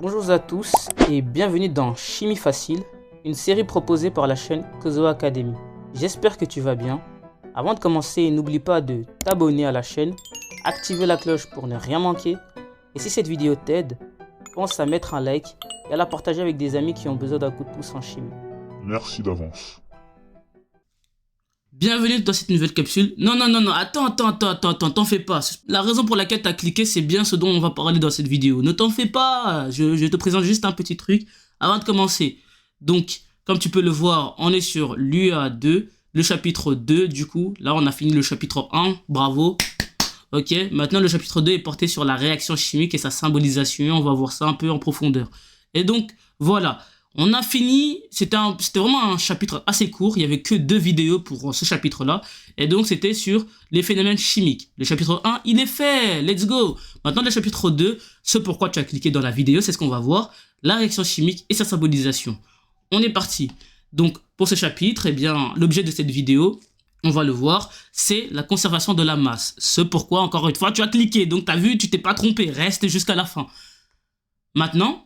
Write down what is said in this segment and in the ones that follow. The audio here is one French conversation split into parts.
Bonjour à tous et bienvenue dans Chimie Facile, une série proposée par la chaîne Kozo Academy. J'espère que tu vas bien. Avant de commencer, n'oublie pas de t'abonner à la chaîne, activer la cloche pour ne rien manquer. Et si cette vidéo t'aide, pense à mettre un like et à la partager avec des amis qui ont besoin d'un coup de pouce en chimie. Merci d'avance. Bienvenue dans cette nouvelle capsule. Non, attends, t'en fais pas. La raison pour laquelle t'as cliqué, c'est bien ce dont on va parler dans cette vidéo. Ne t'en fais pas, je te présente juste un petit truc avant de commencer. Donc, comme tu peux le voir, on est sur l'UA2, le chapitre 2 du coup. Là, on a fini le chapitre 1, bravo. Ok, maintenant le chapitre 2 est porté sur la réaction chimique et sa symbolisation. On va voir ça un peu en profondeur. Et donc, voilà. On a fini, c'était vraiment un chapitre assez court, il n'y avait que 2 vidéos pour ce chapitre-là, et donc c'était sur les phénomènes chimiques. Le chapitre 1, il est fait, let's go. Maintenant le chapitre 2, ce pourquoi tu as cliqué dans la vidéo, c'est ce qu'on va voir, la réaction chimique et sa symbolisation. On est parti. Donc pour ce chapitre, eh bien l'objet de cette vidéo, on va le voir, c'est la conservation de la masse. Ce pourquoi, encore une fois, tu as cliqué, donc tu as vu, tu t'es pas trompé, reste jusqu'à la fin. Maintenant,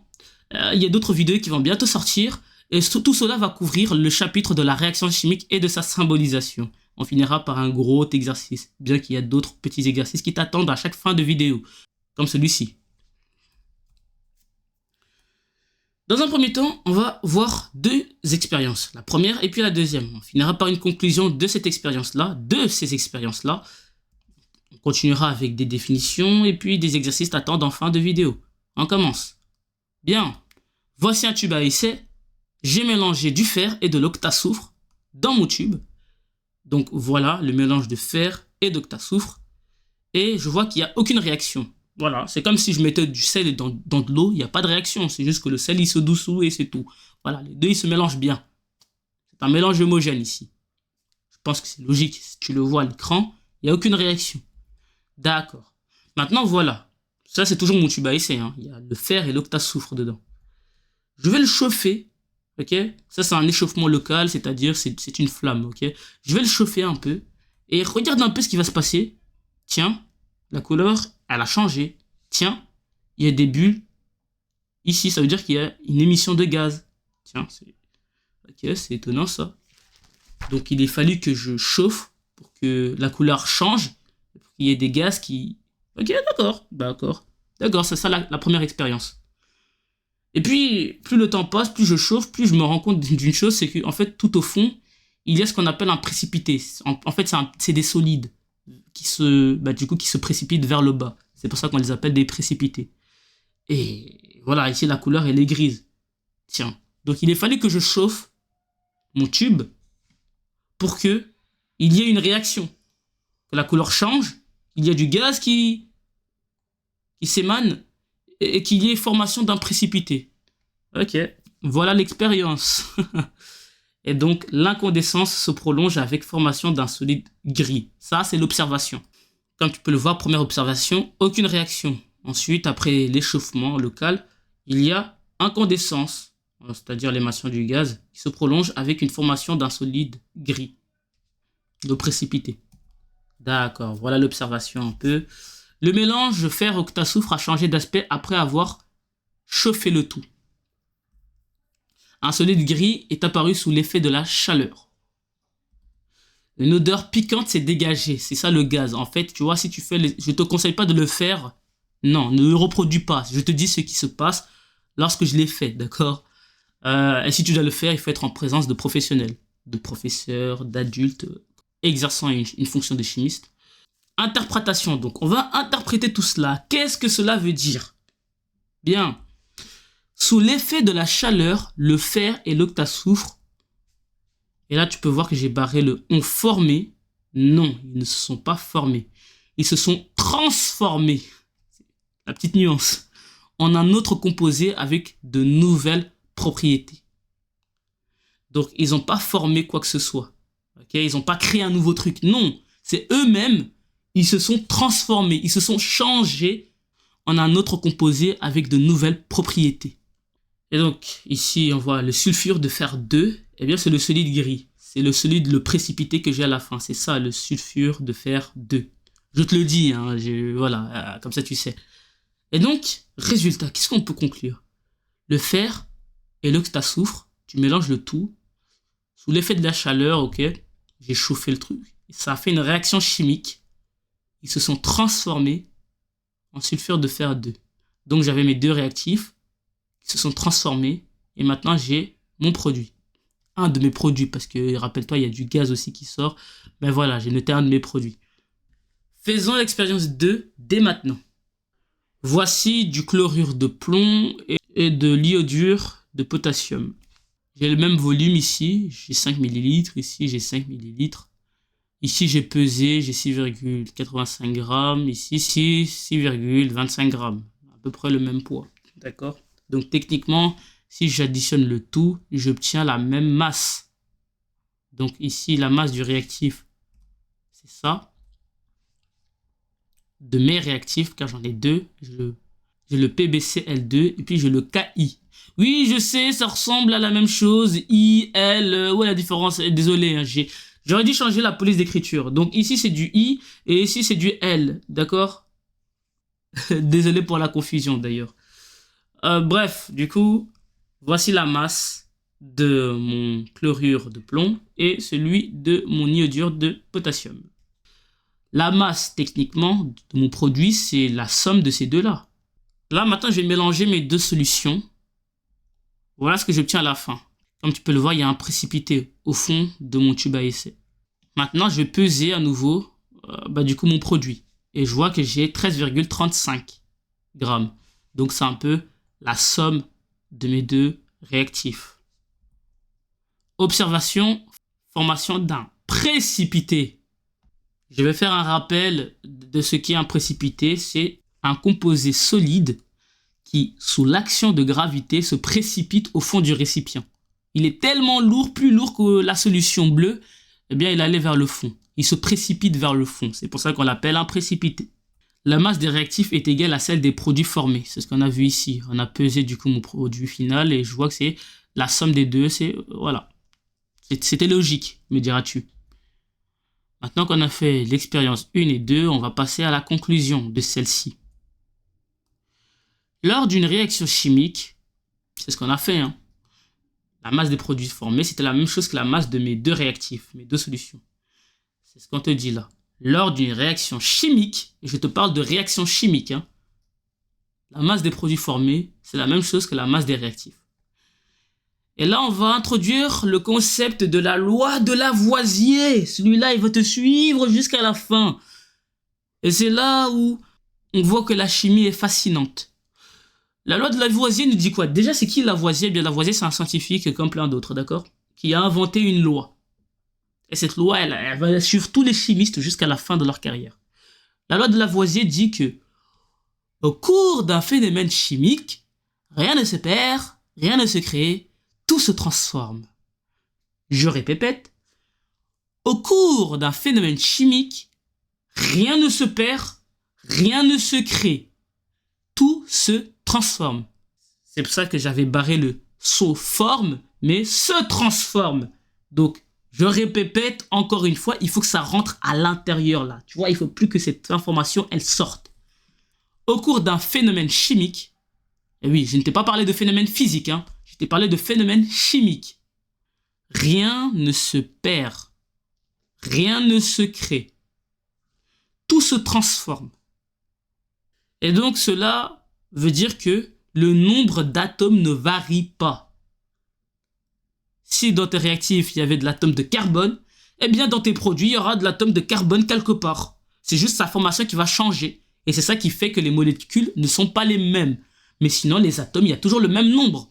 il y a d'autres vidéos qui vont bientôt sortir et tout cela va couvrir le chapitre de la réaction chimique et de sa symbolisation. On finira par un gros exercice, bien qu'il y a d'autres petits exercices qui t'attendent à chaque fin de vidéo, comme celui-ci. Dans un premier temps, on va voir 2 expériences, la première et puis la deuxième. On finira par une conclusion de cette expérience-là, de ces expériences-là. On continuera avec des définitions et puis des exercices t'attendent en fin de vidéo. On commence. Bien, voici un tube à essai. J'ai mélangé du fer et de l'octasoufre dans mon tube. Donc voilà le mélange de fer et d'octasoufre. Et je vois qu'il n'y a aucune réaction. Voilà, c'est comme si je mettais du sel dans de l'eau, il n'y a pas de réaction. C'est juste que le sel il se dissout et c'est tout. Voilà, les deux ils se mélangent bien. C'est un mélange homogène ici. Je pense que c'est logique. Si tu le vois à l'écran, il n'y a aucune réaction. D'accord. Maintenant voilà. Ça, c'est toujours mon tube à essai. Hein. Il y a le fer et l'octasoufre dedans. Je vais le chauffer. Ok. Ça, c'est un échauffement local, c'est-à-dire c'est une flamme. Ok. Je vais le chauffer un peu. Et regarde un peu ce qui va se passer. Tiens, la couleur, elle a changé. Tiens, il y a des bulles. Ici, ça veut dire qu'il y a une émission de gaz. Tiens, c'est étonnant ça. Donc, il a fallu que je chauffe pour que la couleur change. Pour qu'il y ait des gaz qui... Ok, d'accord, c'est ça la première expérience. Et puis, plus le temps passe, plus je chauffe, plus je me rends compte d'une chose, c'est qu'en fait, tout au fond, il y a ce qu'on appelle un précipité. En fait, c'est des solides qui se précipitent vers le bas. C'est pour ça qu'on les appelle des précipités. Et voilà, ici, la couleur, elle est grise. Tiens, donc il a fallu que je chauffe mon tube pour que il y ait une réaction. Que la couleur change, il y a du gaz qui s'émane et qu'il y ait formation d'un précipité. Ok, voilà l'expérience. Et donc, l'incandescence se prolonge avec formation d'un solide gris. Ça, c'est l'observation. Comme tu peux le voir, première observation, aucune réaction. Ensuite, après l'échauffement local, il y a incandescence, c'est-à-dire l'émission du gaz, qui se prolonge avec une formation d'un solide gris, de précipité. D'accord, voilà l'observation un peu. Le mélange fer-octasoufre a changé d'aspect après avoir chauffé le tout. Un solide gris est apparu sous l'effet de la chaleur. Une odeur piquante s'est dégagée, c'est ça le gaz. En fait, tu vois, si tu fais... Je te conseille pas de le faire. Non, ne le reproduis pas. Je te dis ce qui se passe lorsque je l'ai fait, d'accord ? Et si tu dois le faire, il faut être en présence de professionnels, de professeurs, d'adultes, exerçant une fonction de chimiste. Interprétation, donc on va interpréter tout cela. Qu'est-ce que cela veut dire ? Bien, sous l'effet de la chaleur, le fer et l'octasoufre, et là tu peux voir que j'ai barré le « ont formé ». Non, ils ne se sont pas formés. Ils se sont transformés, la petite nuance, en un autre composé avec de nouvelles propriétés. Donc ils n'ont pas formé quoi que ce soit. Okay, ils n'ont pas créé un nouveau truc. Non, c'est eux-mêmes. Ils se sont transformés, ils se sont changés en un autre composé avec de nouvelles propriétés. Et donc, ici, on voit le sulfure de fer 2. Eh bien, c'est le solide gris. C'est le solide, le précipité que j'ai à la fin. C'est ça, le sulfure de fer 2. Je te le dis, hein, voilà, comme ça tu sais. Et donc, résultat, qu'est-ce qu'on peut conclure ? le fer et l'octasoufre, tu mélanges le tout. Sous l'effet de la chaleur, ok, j'ai chauffé le truc. Ça a fait une réaction chimique. Ils se sont transformés en sulfure de fer 2. Donc j'avais mes deux réactifs qui se sont transformés et maintenant j'ai mon produit. Un de mes produits, parce que rappelle-toi, il y a du gaz aussi qui sort. Ben voilà, j'ai noté un de mes produits. Faisons l'expérience 2 dès maintenant. Voici du chlorure de plomb et de l'iodure de potassium. J'ai le même volume ici, j'ai 5 ml, ici j'ai 5 ml. Ici j'ai pesé, j'ai 6,85 grammes, ici 6,25 grammes. À peu près le même poids, d'accord? Donc techniquement, si j'additionne le tout, j'obtiens la même masse. Donc ici, la masse du réactif, c'est ça. De mes réactifs, car j'en ai deux, j'ai le PbCl2 et puis j'ai le Ki. Oui, je sais, ça ressemble à la même chose. I, L, où est la différence? Désolé, hein, j'aurais dû changer la police d'écriture. Donc ici, c'est du I et ici, c'est du L, d'accord? Désolé pour la confusion, d'ailleurs. Bref, du coup, voici la masse de mon chlorure de plomb et celui de mon iodure de potassium. La masse, techniquement, de mon produit, c'est la somme de ces deux-là. Là, maintenant, je vais mélanger mes deux solutions. Voilà ce que j'obtiens à la fin. Comme tu peux le voir, il y a un précipité au fond de mon tube à essai. Maintenant, je vais peser à nouveau du coup, mon produit. Et je vois que j'ai 13,35 grammes. Donc, c'est un peu la somme de mes deux réactifs. Observation, formation d'un précipité. Je vais faire un rappel de ce qu'est un précipité. C'est un composé solide qui, sous l'action de gravité, se précipite au fond du récipient. Il est tellement lourd, plus lourd que la solution bleue, eh bien, il allait vers le fond. Il se précipite vers le fond. C'est pour ça qu'on l'appelle un précipité. La masse des réactifs est égale à celle des produits formés. C'est ce qu'on a vu ici. On a pesé du coup mon produit final et je vois que c'est la somme des deux. Voilà. C'était logique, me diras-tu. Maintenant qu'on a fait l'expérience 1 et 2, on va passer à la conclusion de celle-ci. Lors d'une réaction chimique, c'est ce qu'on a fait, hein. La masse des produits formés, c'était la même chose que la masse de mes deux réactifs, mes deux solutions. C'est ce qu'on te dit là. Lors d'une réaction chimique, et je te parle de réaction chimique, hein, la masse des produits formés, c'est la même chose que la masse des réactifs. Et là, on va introduire le concept de la loi de Lavoisier. Celui-là, il va te suivre jusqu'à la fin. Et c'est là où on voit que la chimie est fascinante. La loi de Lavoisier nous dit quoi? Déjà, c'est qui Lavoisier? Eh bien, Lavoisier, c'est un scientifique comme plein d'autres, d'accord? Qui a inventé une loi. Et cette loi, elle va suivre tous les chimistes jusqu'à la fin de leur carrière. La loi de Lavoisier dit que, au cours d'un phénomène chimique, rien ne se perd, rien ne se crée, tout se transforme. Je répète, au cours d'un phénomène chimique, rien ne se perd, rien ne se crée, tout se transforme. C'est pour ça que j'avais barré le se forme, mais se transforme. Donc, je répète encore une fois, il faut que ça rentre à l'intérieur là. Tu vois, il faut plus que cette information, elle sorte. Au cours d'un phénomène chimique, et oui, je ne t'ai pas parlé de phénomène physique, hein, je t'ai parlé de phénomène chimique. Rien ne se perd, rien ne se crée. Tout se transforme. Et donc cela veut dire que le nombre d'atomes ne varie pas. Si dans tes réactifs, il y avait de l'atome de carbone, eh bien dans tes produits, il y aura de l'atome de carbone quelque part. C'est juste sa formation qui va changer. Et c'est ça qui fait que les molécules ne sont pas les mêmes. Mais sinon, les atomes, il y a toujours le même nombre.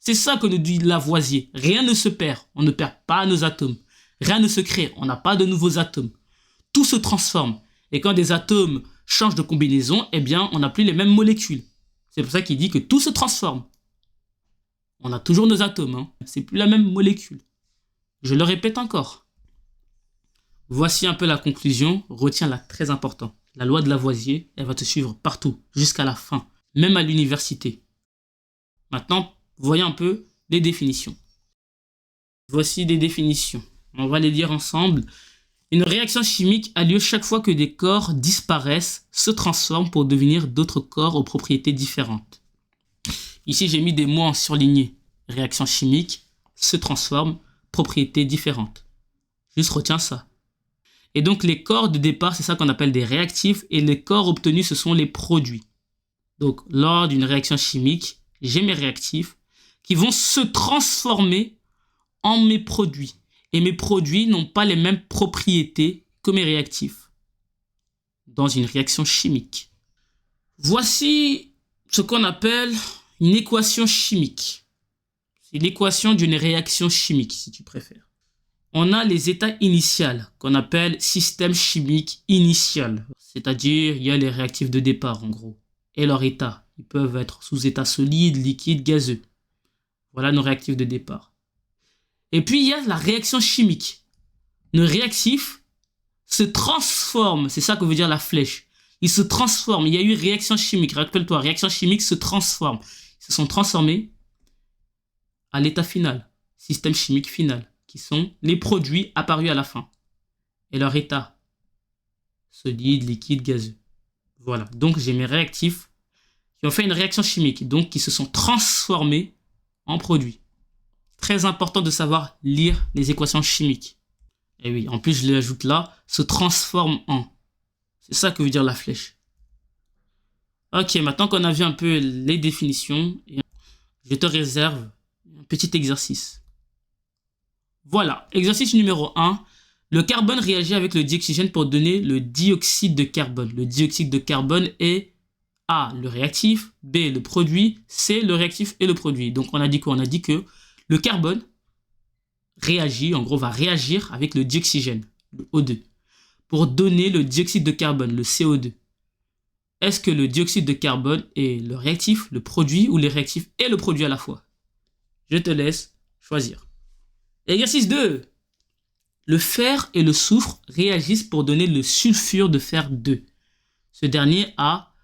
C'est ça que nous dit Lavoisier. Rien ne se perd. On ne perd pas nos atomes. Rien ne se crée. On n'a pas de nouveaux atomes. Tout se transforme. Et quand des atomes changent de combinaison, eh bien, on n'a plus les mêmes molécules. C'est pour ça qu'il dit que tout se transforme. On a toujours nos atomes, hein. C'est plus la même molécule. Je le répète encore. Voici un peu la conclusion. Retiens-la, très important. La loi de Lavoisier, elle va te suivre partout, jusqu'à la fin, même à l'université. Maintenant, voyons un peu les définitions. Voici des définitions. On va les lire ensemble. Une réaction chimique a lieu chaque fois que des corps disparaissent, se transforment pour devenir d'autres corps aux propriétés différentes. Ici, j'ai mis des mots en surligné. Réaction chimique, se transforme, propriétés différentes. Juste retiens ça. Et donc, les corps de départ, c'est ça qu'on appelle des réactifs. Et les corps obtenus, ce sont les produits. Donc, lors d'une réaction chimique, j'ai mes réactifs qui vont se transformer en mes produits. Et mes produits n'ont pas les mêmes propriétés que mes réactifs dans une réaction chimique. Voici ce qu'on appelle une équation chimique. C'est l'équation d'une réaction chimique, si tu préfères. On a les états initiaux qu'on appelle système chimique initial. C'est-à-dire, il y a les réactifs de départ, en gros. Et leur état. Ils peuvent être sous état solide, liquide, gazeux. Voilà nos réactifs de départ. Et puis, il y a la réaction chimique. Nos réactifs se transforment. C'est ça que veut dire la flèche. Ils se transforment. Il y a eu réaction chimique. Rappelle-toi, réaction chimique se transforme. Ils se sont transformés à l'état final. Système chimique final. Qui sont les produits apparus à la fin. Et leur état. Solide, liquide, gazeux. Voilà. Donc, j'ai mes réactifs qui ont fait une réaction chimique. Donc, qui se sont transformés en produits. Très important de savoir lire les équations chimiques. Et oui, en plus, je l'ajoute là, se transforme en. C'est ça que veut dire la flèche. Ok, maintenant qu'on a vu un peu les définitions, je te réserve un petit exercice. Voilà, exercice numéro 1. Le carbone réagit avec le dioxygène pour donner le dioxyde de carbone. Le dioxyde de carbone est A, le réactif, B, le produit, C, le réactif et le produit. Donc on a dit quoi? On a dit que le carbone réagit, en gros va réagir avec le dioxygène, le O2, pour donner le dioxyde de carbone, le CO2. Est-ce que le dioxyde de carbone est le réactif, le produit ou les réactifs et le produit à la fois? Je te laisse choisir. Exercice 2. Le fer et le soufre réagissent pour donner le sulfure de fer 2. Ce dernier a,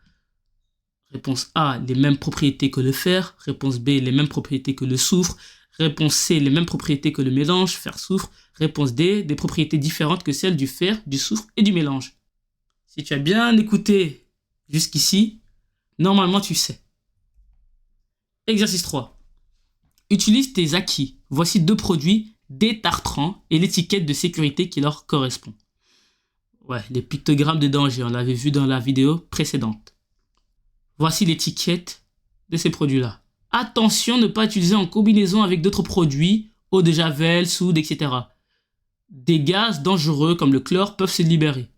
réponse A, les mêmes propriétés que le fer, réponse B, les mêmes propriétés que le soufre, réponse C, les mêmes propriétés que le mélange, fer-soufre, réponse D, des propriétés différentes que celles du fer, du soufre et du mélange. Si tu as bien écouté jusqu'ici, normalement tu sais. Exercice 3. Utilise tes acquis. Voici 2 produits détartrants et l'étiquette de sécurité qui leur correspond. Ouais, les pictogrammes de danger, on l'avait vu dans la vidéo précédente. Voici l'étiquette de ces produits-là. Attention, ne pas utiliser en combinaison avec d'autres produits, eau de javel, soude, etc. Des gaz dangereux comme le chlore peuvent se libérer.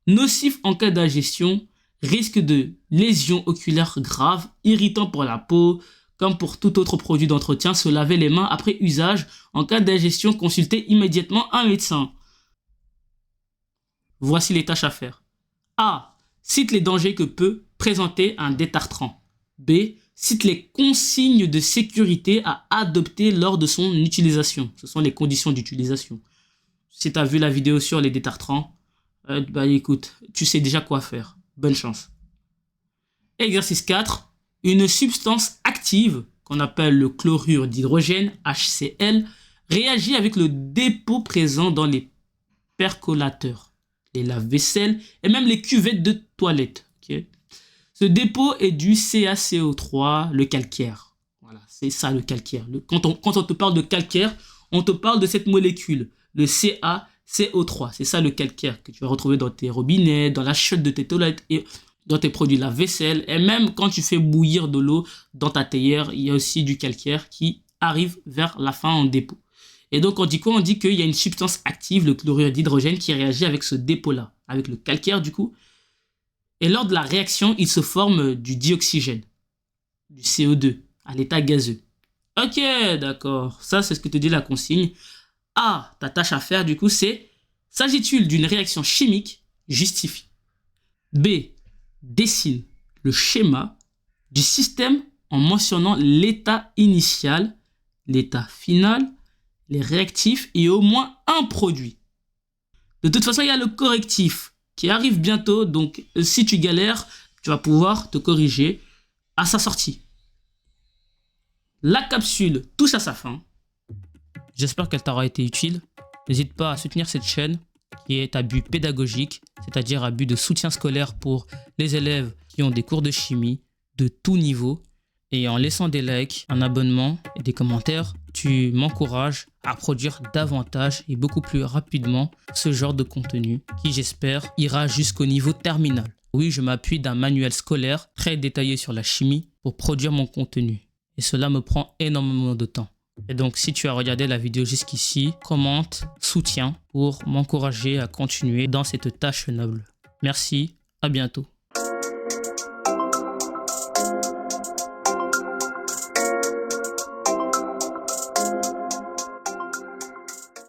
Nocif en cas d'ingestion, risque de lésions oculaires graves, irritant pour la peau, comme pour tout autre produit d'entretien, se laver les mains après usage. En cas d'ingestion, consultez immédiatement un médecin. Voici les tâches à faire. A. Cite les dangers que peut présenter un détartrant. B. Cite les consignes de sécurité à adopter lors de son utilisation. Ce sont les conditions d'utilisation. Si tu as vu la vidéo sur les détartrants, écoute, tu sais déjà quoi faire. Bonne chance. Exercice 4. Une substance active, qu'on appelle le chlorure d'hydrogène, HCl, réagit avec le dépôt présent dans les percolateurs, les lave-vaisselle et même les cuvettes de toilette. Okay. Ce dépôt est du CaCO3, le calcaire. Voilà, c'est ça le calcaire. Quand on te parle de calcaire, on te parle de cette molécule, le CaCO3. C'est ça le calcaire que tu vas retrouver dans tes robinets, dans la chaude de tes toilettes et dans tes produits lave-vaisselle. Et même quand tu fais bouillir de l'eau dans ta théière, il y a aussi du calcaire qui arrive vers la fin en dépôt. Et donc on dit quoi? On dit qu'il y a une substance active, le chlorure d'hydrogène, qui réagit avec ce dépôt-là, avec le calcaire du coup. Et lors de la réaction, il se forme du dioxygène, du CO2, à l'état gazeux. Ok, d'accord. Ça, c'est ce que te dit la consigne. A, ta tâche à faire, du coup, c'est: s'agit-il d'une réaction chimique? Justifie. B, dessine le schéma du système en mentionnant l'état initial, l'état final, les réactifs et au moins un produit. De toute façon, il y a le correctif qui arrive bientôt, donc si tu galères, tu vas pouvoir te corriger à sa sortie. La capsule touche à sa fin. J'espère qu'elle t'aura été utile. N'hésite pas à soutenir cette chaîne qui est à but pédagogique, c'est-à-dire à but de soutien scolaire pour les élèves qui ont des cours de chimie de tout niveau. Et en laissant des likes, un abonnement et des commentaires, tu m'encourages à produire davantage et beaucoup plus rapidement ce genre de contenu qui, j'espère, ira jusqu'au niveau terminal. Oui, je m'appuie d'un manuel scolaire très détaillé sur la chimie pour produire mon contenu. Et cela me prend énormément de temps. Et donc, si tu as regardé la vidéo jusqu'ici, commente, soutiens pour m'encourager à continuer dans cette tâche noble. Merci, à bientôt.